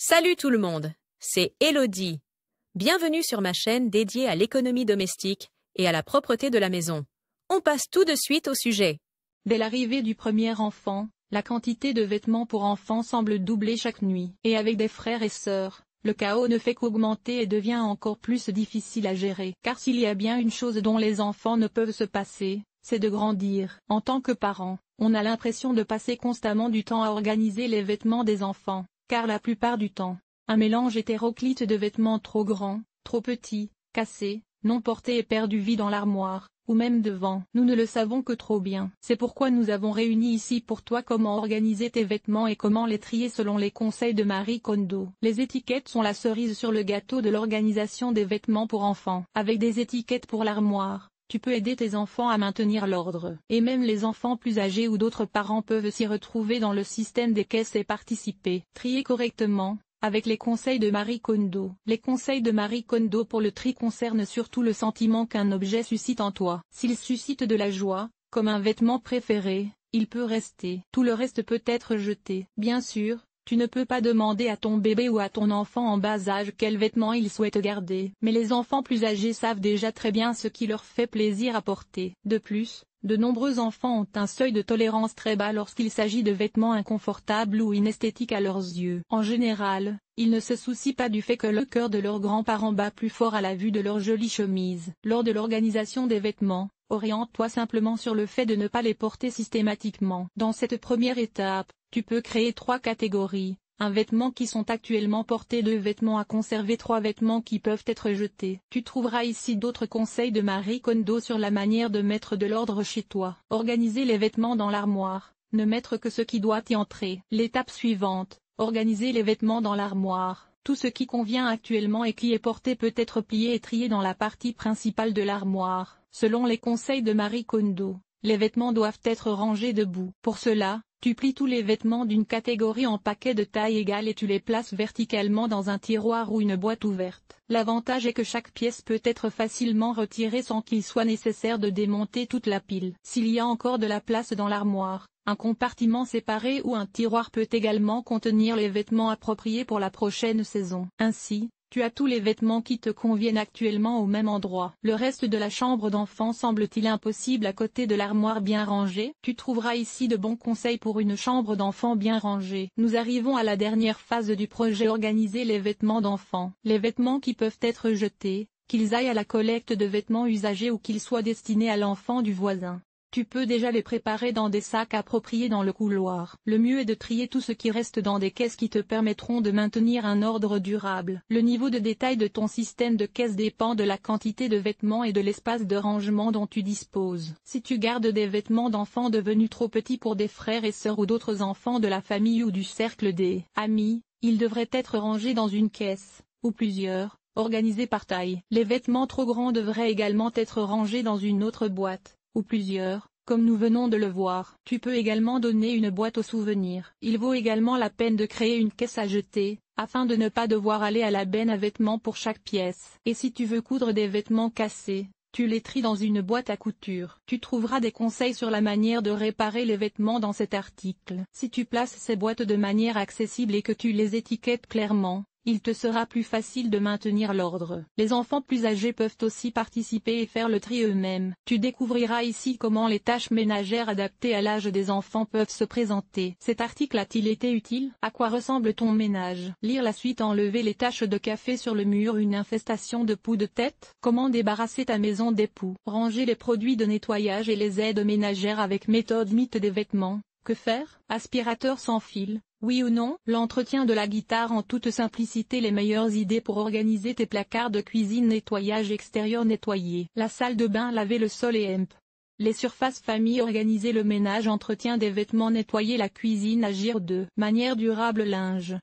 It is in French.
Salut tout le monde, c'est Elodie. Bienvenue sur ma chaîne dédiée à l'économie domestique et à la propreté de la maison. On passe tout de suite au sujet. Dès l'arrivée du premier enfant, la quantité de vêtements pour enfants semble doubler chaque nuit. Et avec des frères et sœurs, le chaos ne fait qu'augmenter et devient encore plus difficile à gérer. Car s'il y a bien une chose dont les enfants ne peuvent se passer, c'est de grandir. En tant que parents, on a l'impression de passer constamment du temps à organiser les vêtements des enfants, car la plupart du temps, un mélange hétéroclite de vêtements trop grands, trop petits, cassés, non portés et perdus vit dans l'armoire, ou même devant. Nous ne le savons que trop bien. C'est pourquoi nous avons réuni ici pour toi comment organiser tes vêtements et comment les trier selon les conseils de Marie Kondo. Les étiquettes sont la cerise sur le gâteau de l'organisation des vêtements pour enfants. Avec des étiquettes pour l'armoire, tu peux aider tes enfants à maintenir l'ordre. Et même les enfants plus âgés ou d'autres parents peuvent s'y retrouver dans le système des caisses et participer. Trier correctement, avec les conseils de Marie Kondo. Les conseils de Marie Kondo pour le tri concernent surtout le sentiment qu'un objet suscite en toi. S'il suscite de la joie, comme un vêtement préféré, il peut rester. Tout le reste peut être jeté. Bien sûr, tu ne peux pas demander à ton bébé ou à ton enfant en bas âge quel vêtement il souhaite garder. Mais les enfants plus âgés savent déjà très bien ce qui leur fait plaisir à porter. De plus, de nombreux enfants ont un seuil de tolérance très bas lorsqu'il s'agit de vêtements inconfortables ou inesthétiques à leurs yeux. En général, ils ne se soucient pas du fait que le cœur de leurs grands-parents bat plus fort à la vue de leurs jolies chemises. Lors de l'organisation des vêtements, oriente-toi simplement sur le fait de ne pas les porter systématiquement. Dans cette première étape, tu peux créer 3 catégories. Un vêtement qui sont actuellement portés, 2 vêtements à conserver, 3 vêtements qui peuvent être jetés. Tu trouveras ici d'autres conseils de Marie Kondo sur la manière de mettre de l'ordre chez toi. Organiser les vêtements dans l'armoire, ne mettre que ce qui doit y entrer. L'étape suivante, organiser les vêtements dans l'armoire. Tout ce qui convient actuellement et qui est porté peut être plié et trié dans la partie principale de l'armoire. Selon les conseils de Marie Kondo, les vêtements doivent être rangés debout. Pour cela, tu plies tous les vêtements d'une catégorie en paquets de taille égale et tu les places verticalement dans un tiroir ou une boîte ouverte. L'avantage est que chaque pièce peut être facilement retirée sans qu'il soit nécessaire de démonter toute la pile. S'il y a encore de la place dans l'armoire, un compartiment séparé ou un tiroir peut également contenir les vêtements appropriés pour la prochaine saison. Ainsi, tu as tous les vêtements qui te conviennent actuellement au même endroit. Le reste de la chambre d'enfant semble-t-il impossible à côté de l'armoire bien rangée? Tu trouveras ici de bons conseils pour une chambre d'enfant bien rangée. Nous arrivons à la dernière phase du projet: organiser les vêtements d'enfant. Les vêtements qui peuvent être jetés, qu'ils aillent à la collecte de vêtements usagés ou qu'ils soient destinés à l'enfant du voisin. Tu peux déjà les préparer dans des sacs appropriés dans le couloir. Le mieux est de trier tout ce qui reste dans des caisses qui te permettront de maintenir un ordre durable. Le niveau de détail de ton système de caisse dépend de la quantité de vêtements et de l'espace de rangement dont tu disposes. Si tu gardes des vêtements d'enfants devenus trop petits pour des frères et sœurs ou d'autres enfants de la famille ou du cercle des amis, ils devraient être rangés dans une caisse, ou plusieurs, organisés par taille. Les vêtements trop grands devraient également être rangés dans une autre boîte, ou plusieurs, comme nous venons de le voir. Tu peux également donner une boîte aux souvenirs. Il vaut également la peine de créer une caisse à jeter, afin de ne pas devoir aller à la benne à vêtements pour chaque pièce. Et si tu veux coudre des vêtements cassés, tu les tries dans une boîte à couture. Tu trouveras des conseils sur la manière de réparer les vêtements dans cet article. Si tu places ces boîtes de manière accessible et que tu les étiquettes clairement, il te sera plus facile de maintenir l'ordre. Les enfants plus âgés peuvent aussi participer et faire le tri eux-mêmes. Tu découvriras ici comment les tâches ménagères adaptées à l'âge des enfants peuvent se présenter. Cet article a-t-il été utile? À quoi ressemble ton ménage? Lire la suite: enlever les taches de café sur le mur, une infestation de poux de tête. Comment débarrasser ta maison des poux? Ranger les produits de nettoyage et les aides ménagères avec méthode mythe des vêtements. Que faire? Aspirateur sans fil, oui ou non? L'entretien de la guitare en toute simplicité, les meilleures idées pour organiser tes placards de cuisine, nettoyage extérieur nettoyé, la salle de bain, laver le sol et hemp. Les surfaces famille, organiser le ménage, entretien des vêtements, nettoyer la cuisine, agir de manière durable, linge,